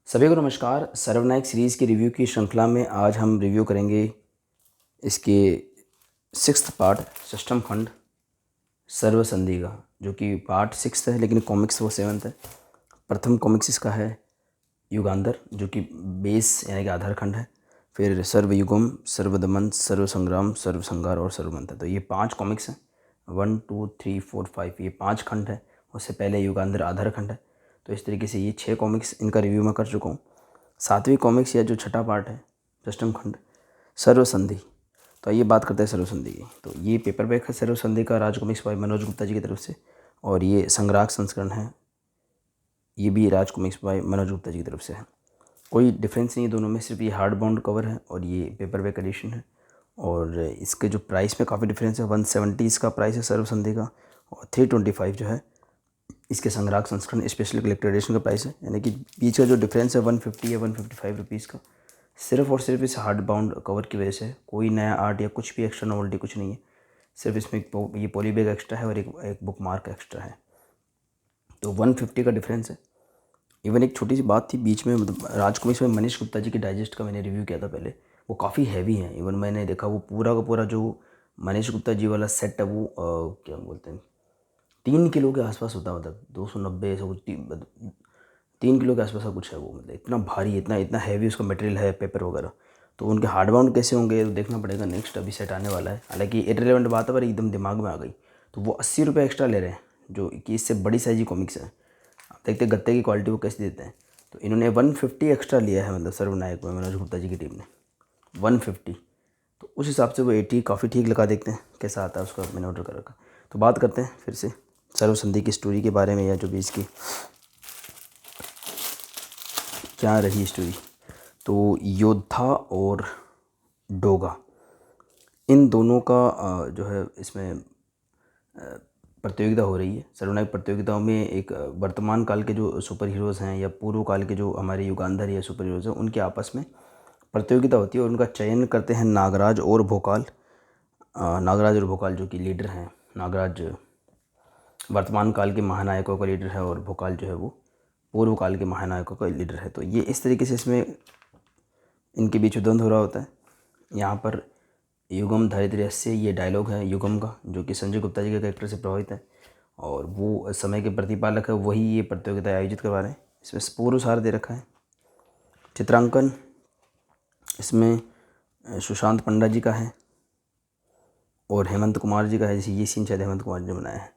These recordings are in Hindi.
सभी को नमस्कार। सर्वनायक सीरीज़ की रिव्यू की श्रृंखला में आज हम रिव्यू करेंगे इसके 6th पार्ट सिस्टम खंड सर्वसंधि का, जो कि पार्ट 6 है लेकिन कॉमिक्स वो 7th है। प्रथम कॉमिक्स इसका है युगांधर, जो कि बेस यानी कि आधार खंड है। फिर सर्वयुगम, सर्वदमन, सर्वसंग्राम, सर्वसंहार और सर्वमंथ है। तो ये 5 कॉमिक्स हैं, 1 2 3 4 5, ये 5 खंड है। उससे पहले युगांधर आधार खंड है। तो इस तरीके से ये 6 कॉमिक्स इनका रिव्यू मैं कर चुका हूँ। 7वीं कॉमिक्स या जो छठा पार्ट है सिस्टम खंड सर्वसंधि। तो आइए बात करते हैं सर्वसंधि की। तो ये पेपरबैक है सर्वसंधि का, राज कॉमिक्स बाय मनोज गुप्ता जी की तरफ से, और ये संग्राहक संस्करण है, ये भी राज कॉमिक्स बाय मनोज गुप्ता जी की तरफ से है। कोई डिफरेंस नहीं है दोनों में, सिर्फ ये हार्ड बाउंड कवर है और ये पेपरबैक एडिशन है। और इसके जो प्राइस में काफ़ी डिफरेंस है, 170 इसका प्राइस है सर्वसंधि का, और 325 जो है इसके संग्राहक संस्करण स्पेशल कलेक्टर एडिशन का प्राइस है। यानी कि बीच का जो डिफरेंस है 150 या 155 रुपीज़ का, सिर्फ और सिर्फ इस हार्ड बाउंड कवर की वजह से। कोई नया आर्ट या कुछ भी एक्स्ट्रा नॉवेल्टी कुछ नहीं है, सिर्फ इसमें ये पॉली बैग एक्स्ट्रा है और एक बुक मार्क एक्स्ट्रा है। तो 150 का डिफरेंस है। इवन एक छोटी सी बात थी बीच में, मतलब राज कॉमिक्स में मनीष गुप्ता जी की डाइजेस्ट का मैंने रिव्यू किया था पहले, वो काफ़ी हैवी है। इवन मैंने देखा वो पूरा का पूरा जो मनीष गुप्ता जी वाला सेट है वो क्या बोलते हैं 3 किलो के आसपास होता है, मतलब 290 ऐसा कुछ, 3 किलो के आसपास का कुछ है वो। मतलब इतना भारी, इतना इतना हैवी उसका मटेरियल है, पेपर वगैरह। तो उनके हार्ड बाउंड कैसे होंगे तो देखना पड़ेगा, नेक्स्ट अभी सेट आने वाला है। हालांकि इररिलेवेंट बात है पर एकदम दिमाग में आ गई। तो वो 80 रुपये एक्स्ट्रा ले रहे हैं, जो कि इससे बड़ी साइज की कॉमिक्स है। आप देखते हैं गत्ते की क्वालिटी वो कैसे देते हैं। तो इन्होंने 150 एक्स्ट्रा लिया है, मतलब सर्वनायक में मनोज गुप्ता जी की टीम ने 150। तो उस हिसाब से वो 80 काफ़ी ठीक लगा। देखते हैं कैसा आता है उसका, मैंने ऑर्डर कर रखा। तो बात करते हैं फिर से सर्वसंधि की स्टोरी के बारे में, या जो भी इसकी क्या रही स्टोरी। तो योद्धा और डोगा, इन दोनों का जो है इसमें प्रतियोगिता हो रही है। सर्वनायक प्रतियोगिताओं में एक वर्तमान काल के जो सुपर हीरोज़ हैं या पूर्व काल के जो हमारे युगांधर या सुपर हीरोज़ हैं, उनके आपस में प्रतियोगिता होती है और उनका चयन करते हैं नागराज और भोकाल। नागराज और भोकाल जो कि लीडर हैं। नागराज वर्तमान काल के महानायकों का लीडर है और भोकाल जो है वो पूर्व काल के महानायकों का लीडर है। तो ये इस तरीके से इसमें इनके बीच द्वंद्व हो रहा होता है। यहाँ पर युगम धरित्र्य से ये डायलॉग है युगम का, जो कि संजय गुप्ता जी के कैरेक्टर से प्रभावित है और वो समय के प्रतिपालक है, वही ये प्रतियोगिता आयोजित करवा रहे हैं। इसमें पूर्व सार दे रखा है। चित्रांकन इसमें सुशांत पंडा जी का है और हेमंत कुमार जी का है। जैसे ये सीन शायद हेमंत कुमार जी ने बनाया है।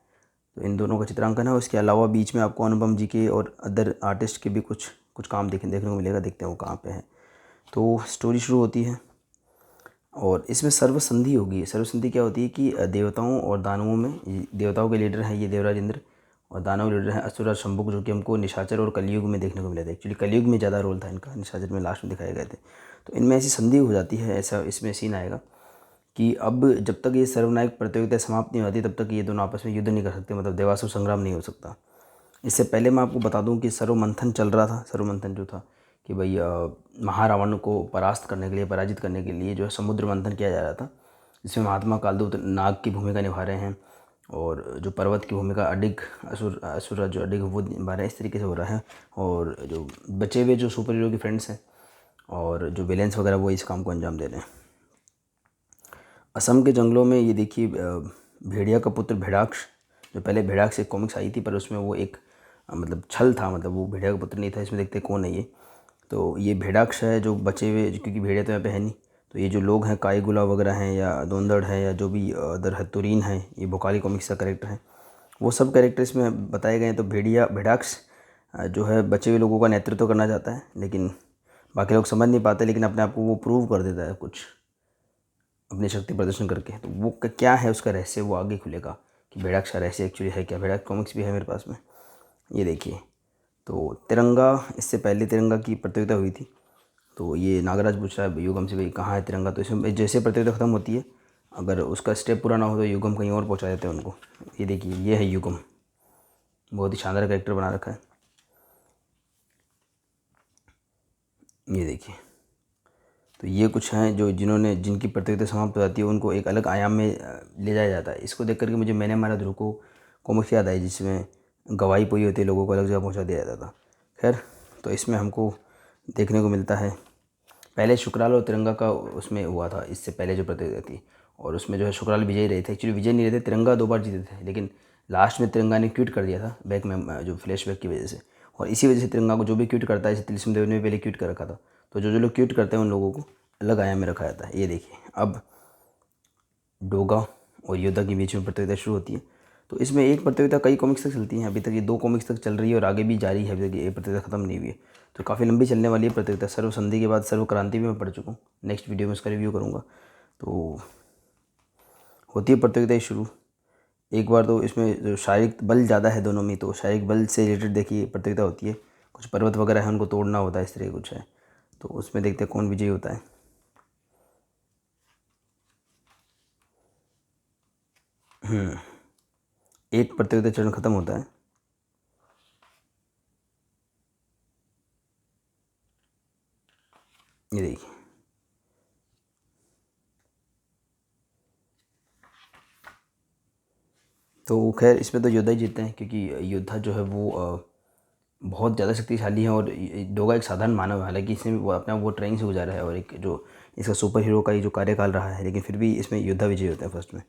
तो इन दोनों का चित्रांकन है। उसके अलावा बीच में आपको अनुपम जी के और अदर आर्टिस्ट के भी कुछ काम देखने को मिलेगा। देखते हैं वो कहाँ पे है। तो स्टोरी शुरू होती है और इसमें सर्वसंधि होगी। सर्वसंधि क्या होती है कि देवताओं और दानवों में, देवताओं के लीडर हैं ये देवराज इंद्र और दानव लीडर हैं असुरराज शंभुक, जो कि हमको निशाचर और कलयुग में देखने को मिला था। एक्चुअली कलयुग में ज़्यादा रोल था इनका, निशाचर में लास्ट में दिखाए गए थे। तो इनमें ऐसी संधि हो जाती है, ऐसा इसमें सीन आएगा कि अब जब तक ये सर्वनायक प्रतियोगिता समाप्त नहीं होती तब तक ये दोनों आपस में युद्ध नहीं कर सकते, मतलब देवासुर संग्राम नहीं हो सकता। इससे पहले मैं आपको बता दूं कि सर्वमंथन चल रहा था। सर्वमंथन जो था कि भाई महारावण को पराजित करने के लिए जो है समुद्र मंथन किया जा रहा था, जिसमें महात्मा कालदूत नाग की भूमिका निभा रहे हैं और जो पर्वत की भूमिका अडिग असुर जो अडिग वो निभा रहे हैं। इस तरीके से हो रहा है और जो बचे हुए जो सुपर हीरो के फ्रेंड्स हैं और जो विलेंस वगैरह वो इस काम को अंजाम दे रहे हैं। असम के जंगलों में ये देखिए भेड़िया का पुत्र भेड़ाक्ष, जो पहले भेड़ाक्ष एक कॉमिक्स आई थी पर उसमें वो एक मतलब छल था, मतलब वो भेड़िया का पुत्र नहीं था। इसमें देखते कौन है ये। तो ये भेड़ाक्ष है जो बचे हुए, क्योंकि भेड़िया तो यहाँ पे है नहीं। तो ये जो लोग हैं काईगुला वगैरह हैं या दोंदड़ है या जो भी अदर हतुरीन है, ये भोकाली कॉमिक्स का कैरेक्टर है, वो सब कैरेक्टर इसमें बताए गए हैं। तो भेड़ाक्ष जो है बचे हुए लोगों का नेतृत्व करना चाहता है, लेकिन बाकी लोग समझ नहीं पाते, लेकिन अपने आप को वो प्रूव कर देता है कुछ अपनी शक्ति प्रदर्शन करके। तो वो क्या है उसका रहस्य, वो आगे खुलेगा कि भेड़ाक्ष का रहस्य एक्चुअली है क्या। भेड़ाक्ष कॉमिक्स भी है मेरे पास में, ये देखिए। तो तिरंगा, इससे पहले तिरंगा की प्रतियोगिता हुई थी। तो ये नागराज पूछ रहा है युगम से भाई कहाँ है तिरंगा। तो इसमें जैसे प्रतियोगिता ख़त्म होती है, अगर उसका स्टेप पूरा ना हो तो युगम कहीं और पहुँचा देते हैं उनको। ये देखिए ये है युगम, बहुत ही शानदार कैरेक्टर बना रखा है। ये देखिए। तो ये कुछ हैं जो जिनकी प्रतियोगिता समाप्त हो जाती है, उनको एक अलग आयाम में ले जाया जाता है। इसको देख करके मुझे मैंने मारा ध्रुव को कॉमिक्स याद आई जिसमें गवाही पूरी होती है, लोगों को अलग जगह पहुंचा दिया जाता था। खैर, तो इसमें हमको देखने को मिलता है पहले शुक्राल और तिरंगा का उसमें हुआ था, इससे पहले जो प्रतियोगिता थी, और उसमें जो है शुक्राल विजयी रहे थे। एक्चुअली विजय नहीं रहे थे, तिरंगा 2 बार जीते थे, लेकिन लास्ट में तिरंगा ने क्विट कर दिया था बैक में जो फ्लैशबैक की वजह से। और इसी वजह से तिरंगा को जो भी क्विट करता है, जैसे तिलस्म देव ने भी पहले क्विट कर रखा था, तो जो जो लोग क्विट करते हैं उन लोगों को अलग आयाम में रखा जाता है। ये देखिए, अब डोगा और योद्धा के बीच में प्रतियोगिता शुरू होती है। तो इसमें एक प्रतियोगिता कई कॉमिक्स तक चलती है, अभी तक ये 2 कॉमिक्स तक चल रही है और आगे भी जारी है, अभी तक ये प्रतियोगिता खत्म नहीं हुई है। तो काफ़ी लंबी चलने वाली है प्रतियोगिता। सर्व संधि के बाद सर्व क्रांति भी मैं पढ़ चुका हूँ, नेक्स्ट वीडियो में उसका रिव्यू करूँगा। तो होती है प्रतियोगिता शुरू। एक बार तो इसमें जो शारीरिक बल ज़्यादा है दोनों में, तो शारीरिक बल से रिलेटेड देखिए प्रतियोगिता होती है। कुछ पर्वत वगैरह है उनको तोड़ना होता है, इस तरह कुछ है। तो उसमें देखते हैं कौन विजयी होता है। एक प्रतियोगिता चरण खत्म होता है। ये देखिए, तो खैर इसमें तो योद्धा ही जीतते हैं, क्योंकि योद्धा जो है वो बहुत ज़्यादा शक्तिशाली है और डोगा एक साधारण मानव है। हालांकि इसने वो अपना वो ट्रेनिंग से गुजारा है और एक जो इसका सुपर हीरो का ये जो कार्यकाल रहा है, लेकिन फिर भी इसमें योद्धा विजयी होता है फर्स्ट में।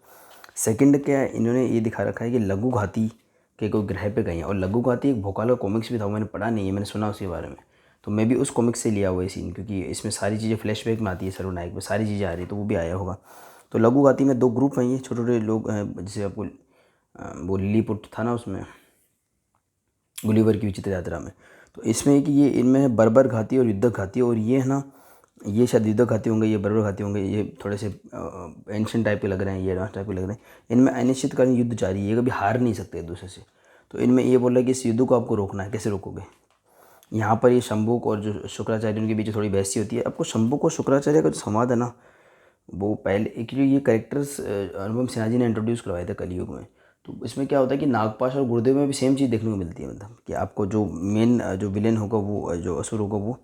सेकंड क्या है, इन्होंने ये दिखा रखा है कि लघु घाती के कोई ग्रह पे गए हैं, और लघु घाती एक भोकाल का कॉमिक्स भी था, वो मैंने पढ़ा नहीं है, मैंने सुना उसके बारे में। तो मैं भी उस कॉमिक्स से लिया हुआ है सीन, क्योंकि इसमें सारी चीज़ें फ्लैशबैक में आती है, सर्वनायक में सारी चीज़ें आ रही है, तो वो भी आया होगा। तो लघु घाती में 2 ग्रुप हैं, ये छोटे छोटे लोग हैं, जैसे आपको वो लिलीपुट था ना उसमें, गुलिवर की विचित्र यात्रा में। तो इसमें है कि ये इनमें है बर्बर घाती और युद्धक घाती, और ये है ना, ये शायद युद्धक घाती होंगे, ये बर्बर घाती होंगे। ये थोड़े से एंशियंट टाइप के लग रहे हैं, ये एडवांस टाइप के लग रहे हैं। इनमें अनिश्चितकालीन युद्ध जारी है, ये कभी हार नहीं सकते एक दूसरे से। तो इनमें ये बोला कि इस युद्ध को आपको रोकना है, कैसे रोकोगे। यहाँ पर ये शंभुक और जो शुक्राचार्य उनके बीच थोड़ी बहसी होती है। आपको शंभुक और शुक्राचार्य का जो संवाद है ना, वो पहले एक्चुअली ये कैरेक्टर्स अनुपम सिन्हा जी ने इंट्रोड्यूस करवाए थे कलयुग में। तो इसमें क्या होता है कि नागपाश और गुरुदेव में भी सेम चीज़ देखने को मिलती है, मतलब कि आपको जो मेन जो विलेन होगा, वो जो असुर होगा, वो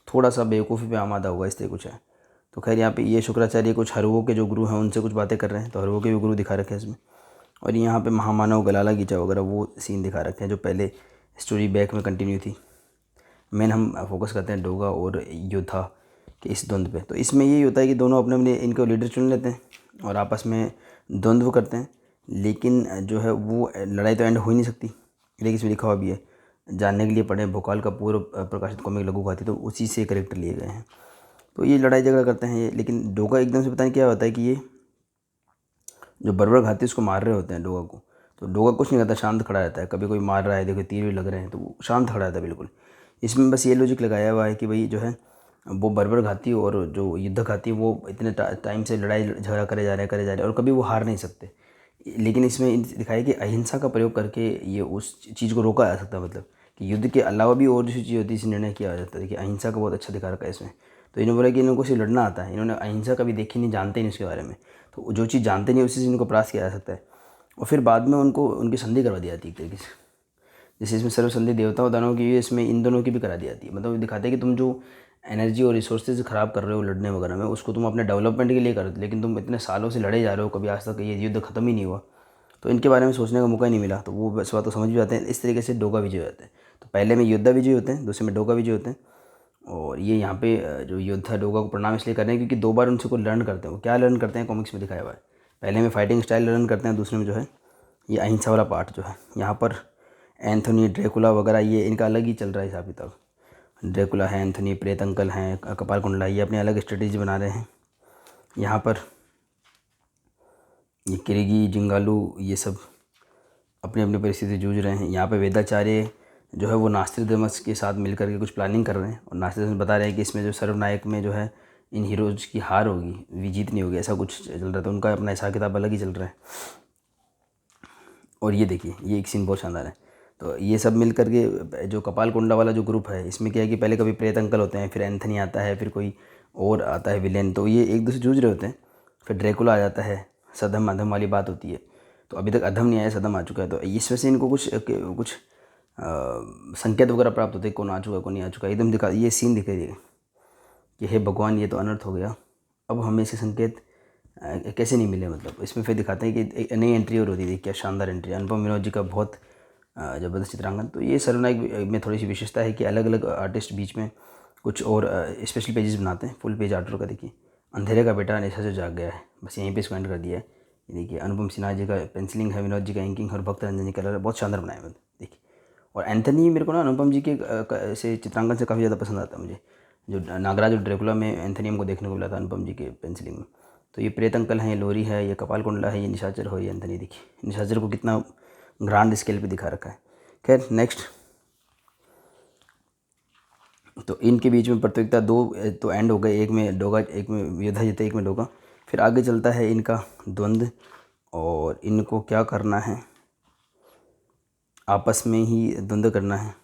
थोड़ा सा बेवकूफ़ी पे आमादा होगा, इस तरह कुछ है। तो खैर यहाँ पे ये शुक्राचार्य कुछ हरवों के जो गुरु हैं उनसे कुछ बातें कर रहे हैं, तो हरवों के भी गुरु दिखा रखे हैं इसमें। और यहाँ पे महामानव गलाला गीचा वगैरह वो सीन दिखा रखे हैं, जो पहले स्टोरी बैक में कंटिन्यू थी। मेन हम फोकस करते हैं डोगा और योद्धा के इस द्वंद्व पे। तो इसमें यही होता है कि दोनों अपने अपने इनको लीडर चुन लेते हैं और आपस में द्वंद्व करते हैं, लेकिन जो है वो लड़ाई तो एंड हो ही नहीं सकती। लेकिन इसमें लिखा हुआ भी है, जानने के लिए पढ़ें भोकाल का पूर्व प्रकाशित कॉमिक लघु घाती, तो उसी से करेक्टर लिए गए हैं। तो ये लड़ाई झगड़ा करते हैं ये, लेकिन डोगा एकदम से पता नहीं क्या होता है कि ये जो बर्बर घाती उसको मार रहे होते हैं डोगा को। तो डोगा कुछ नहीं करता, शांत खड़ा रहता है। कभी कोई मार रहा है, देखो तीर भी लग रहे हैं, तो वो शांत खड़ा रहता है बिल्कुल। इसमें बस ये लॉजिक लगाया हुआ है कि भाई जो है वो बर्बर घाती और जो युद्ध घाती वो इतने टाइम से लड़ाई झगड़ा करे जा रहे हैं और कभी वो हार नहीं सकते। लेकिन इसमें दिखाया कि अहिंसा का प्रयोग करके ये उस चीज़ को रोका जा सकता है, मतलब कि युद्ध के अलावा भी और दूसरी चीज़ होती है, इसे निर्णय किया जा सकता है कि अहिंसा का बहुत अच्छा दिखा रखा है इसमें। तो इन्होंने बोला कि इनको सिर्फ लड़ना आता है, इन्होंने अहिंसा कभी देखी नहीं, जानते नहीं उसके बारे में। तो जो चीज़ जानते नहीं उसी से इनको परास्त किया जा सकता है, और फिर बाद में उनको उनकी संधि करवा दी जाती है एक तरीके से। जैसे इसमें सर्व संधि देवता और दानवों की, इसमें इन दोनों की भी करा दी जाती है। मतलब दिखाते हैं कि तुम जो एनर्जी और रिसोर्सेज ख़राब कर रहे हो लड़ने वगैरह में, उसको तुम अपने डेवलपमेंट के लिए कर रहे हो, लेकिन तुम इतने सालों से लड़े जा रहे हो, कभी आज तक ये युद्ध ख़त्म ही नहीं हुआ। तो इनके बारे में सोचने का मौका ही नहीं मिला, तो वो बस बात तो समझ भी जाते हैं। इस तरीके से डोगा विजय होते हैं। तो पहले में योद्धा विजय होते हैं, दूसरे में डोगा विजय होते हैं। और ये यहाँ पे जो योद्धा डोगा को प्रणाम इसलिए कर रहे हैं क्योंकि 2 बार उनसे को लर्न करते हैं। वो क्या लर्न करते हैं कॉमिक्स में दिखाया हुआ है। पहले में फाइटिंग स्टाइल लर्न करते हैं, दूसरे में जो है ये अहिंसा वाला पार्ट जो है। यहाँ पर एंथोनी ड्रैकुला वगैरह ये इनका अलग ही चल रहा है हिसाब किताब। ड्रैकुला है, एंथोनी, प्रेत अंकल हैं, कपाल कुंडला, ये अपने अलग स्ट्रेटेजी बना रहे हैं। यहाँ पर ये किरीगी, जिंगालू, ये सब अपनी अपनी परिस्थिति से जूझ रहे हैं। यहाँ पे वेदाचार्य जो है वो नास्त्रोदमस के साथ मिलकर के कुछ प्लानिंग कर रहे हैं, और नास्त्रोदमस बता रहे हैं कि इसमें जो सर्वनायक में जो है इन हीरोज़ की हार होगी, जीत नहीं होगी, ऐसा कुछ चल रहा था। उनका अपना हिसाब किताब अलग ही चल रहा है। और ये देखिए, ये एक सीन बहुत शानदार है। तो ये सब मिल करके जो कपाल कुंडा वाला जो ग्रुप है, इसमें क्या है कि पहले कभी प्रेत अंकल होते हैं, फिर एंथनी आता है, फिर कोई और आता है विलेन, तो ये एक दूसरे जूझ रहे होते हैं। फिर ड्रैकुला आ जाता है, सदम अधम वाली बात होती है। तो अभी तक अधम नहीं आया, सदम आ चुका है। तो इस वजह से इनको कुछ संकेत वगैरह प्राप्त होते हैं, कौन आ चुका है कौन नहीं आ चुका है। एकदम ये सीन दिखाई देगा कि हे भगवान, ये तो अनर्थ हो गया, अब हमें इसके संकेत कैसे नहीं मिले, मतलब इसमें फिर दिखाते हैं कि एक नई एंट्री और होती थी। क्या शानदार एंट्री, अनुपम विनोद जी का बहुत ज़बरदस्त चित्रांकन। तो ये सर्वनायक में थोड़ी सी विशेषता है कि अलग अलग आर्टिस्ट बीच में कुछ और स्पेशल पेजेस बनाते हैं। फुल पेज आर्टर का देखिए, अंधेरे का बेटा निशा से जाग गया है, बस यहीं पे इसको एंड कर दिया है। ये देखिए अनुपम सिन्हा जी का पेंसिलिंग है, विनोद जी का इंकिंग और भक्त रंजन जी कलर बहुत शानदार बनाया है देखिए। और एंथनी मेरे को ना अनुपम जी के से चित्रांकन से काफ़ी ज़्यादा पसंद आता है मुझे। जो नागराज और ड्रेकुला में एंथनी हमको देखने को मिला था अनुपम जी के पेंसिलिंग में। तो ये प्रेत अंकल हैं, ये लोरी है, ये कपाल कुंडला है, ये निशाचर हो, ये एंथनी। देखिए निशाचर को कितना ग्रांड स्केल पे दिखा रखा है। खैर नेक्स्ट, तो इनके बीच में प्रतियोगिता दो तो एंड हो गए, एक में डोगा, एक में योद्धा जीते, एक में डोगा। फिर आगे चलता है इनका द्वंद्व, और इनको क्या करना है, आपस में ही द्वंद्व करना है।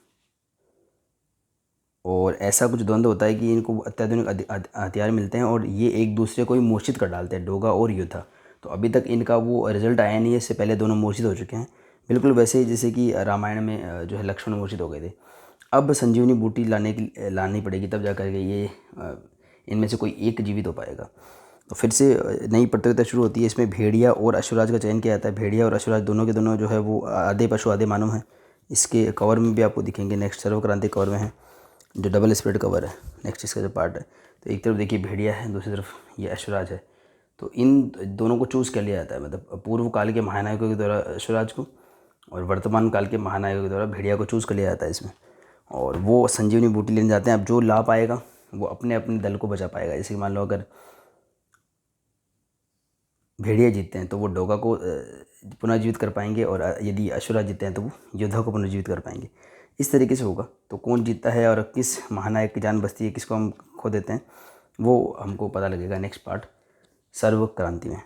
और ऐसा कुछ द्वंद्व होता है कि इनको अत्याधुनिक हथियार मिलते हैं और ये एक दूसरे को ही मूर्छित कर डालते हैं, डोगा और योद्धा। तो अभी तक इनका वो रिजल्ट आया नहीं है, इससे पहले दोनों मूर्छित हो चुके हैं, बिल्कुल वैसे ही जैसे कि रामायण में जो है लक्ष्मण मूर्छित हो गए थे। अब संजीवनी बूटी लानी पड़ेगी, तब जा कर के ये इनमें से कोई एक जीवित हो पाएगा। तो फिर से नई प्रतियोगिता शुरू होती है। इसमें भेड़िया और अश्वराज का चयन किया जाता है। भेड़िया और अश्वराज दोनों के दोनों जो है वो आधे पशु आधे मानव हैं। इसके कवर में भी आपको दिखेंगे, नेक्स्ट सर्वक्रांति कवर में है, जो डबल स्प्रेड कवर है। नेक्स्ट इसका जो पार्ट है, तो एक तरफ देखिए भेड़िया है, दूसरी तरफ ये अश्वराज है। तो इन दोनों को चूज़ कर लिया जाता है, मतलब पूर्व काल के महानायकों के द्वारा अश्वराज को और वर्तमान काल के महानायकों के द्वारा भेड़िया को चूज़ कर लिया जाता है इसमें। और वो संजीवनी बूटी लेने जाते हैं। अब जो ला पाएगा वो अपने अपने दल को बचा पाएगा। जैसे कि मान लो अगर भेड़िया जीतते हैं तो वो डोगा को पुनर्जीवित कर पाएंगे, और यदि अश्वराज जीतते हैं तो वो योद्धा को पुनर्जीवित कर पाएंगे। इस तरीके से होगा। तो कौन जीतता है और किस महानायक की जान बचती है, किसको हम खो देते हैं, वो हमको पता लगेगा नेक्स्ट पार्ट सर्व क्रांति में।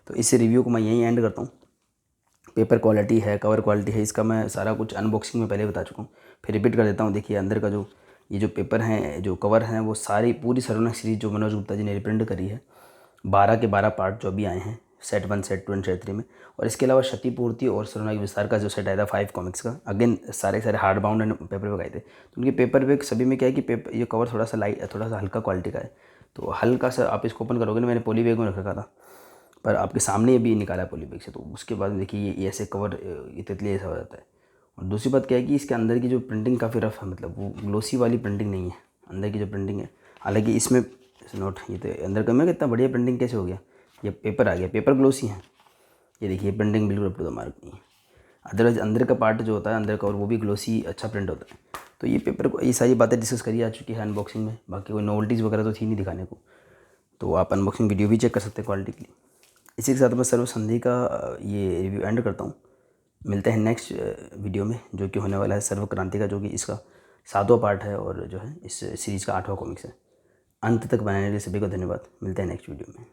तो इस रिव्यू को मैं यहीं एंड करता हूँ। पेपर क्वालिटी है, कवर क्वालिटी है, इसका मैं सारा कुछ अनबॉक्सिंग में पहले बता चुका हूँ, फिर रिपीट कर देता हूँ। देखिए अंदर का जो ये जो पेपर हैं, जो कवर हैं, वो सारी पूरी सर्वनायक सीरीज जो मनोज गुप्ता जी ने रिप्रिंट करी है, 12 के 12 पार्ट जो अभी आए हैं, सेट 1, सेट 2 एंड सेट 3 में। और इसके अलावा क्षतिपूर्ति और सर्वनायक विस्तार का जो सेट आया था 5 कॉमिक्स का, अगेन सारे hard bound and paper bag आए थे। तो उनके पेपर बैग सभी में क्या है कि पेपर ये कवर थोड़ा सा लाइट, थोड़ा सा हल्का क्वालिटी का है। तो हल्का सा आप इसको ओपन करोगे ना, मैंने पॉली बैग में रख रखा था, पर आपके सामने अभी निकाला है पॉली बैग से। तो उसके बाद देखिए ये ऐसे कवर ये तितली ऐसा हो जाता है। और दूसरी बात क्या है कि इसके अंदर की जो प्रिंटिंग काफ़ी रफ है, मतलब वो ग्लोसी वाली प्रिंटिंग नहीं है अंदर की जो प्रिंटिंग है। हालांकि इसमें नोट, ये तो अंदर का मैं कितना बढ़िया प्रिंटिंग कैसे हो गया, ये पेपर आ गया, पेपर ग्लोसी है। ये देखिए प्रिंटिंग बिल्कुल अप टू द मार्क नहीं है। अदरवाइज अंदर का पार्ट जो होता है अंदर का, और वो भी ग्लोसी अच्छा प्रिंट होता है। तो ये पेपर को, ये सारी बातें डिस्कस करी आ चुकी है अनबॉक्सिंग में। बाकी कोई नोवेल्टीज़ वगैरह तो थी नहीं दिखाने को, तो आप अनबॉक्सिंग वीडियो भी चेक कर सकते हैं क्वालिटी के लिए। इसी के साथ मैं सर्व संधि का ये रिव्यू एंड करता हूँ। मिलते हैं नेक्स्ट वीडियो में, जो कि होने वाला है सर्व क्रांति का, जो कि इसका 7वां पार्ट है और जो है इस सीरीज़ का 8वां कॉमिक्स है। अंत तक बनाने के लिए सभी को धन्यवाद। मिलते हैं नेक्स्ट वीडियो में।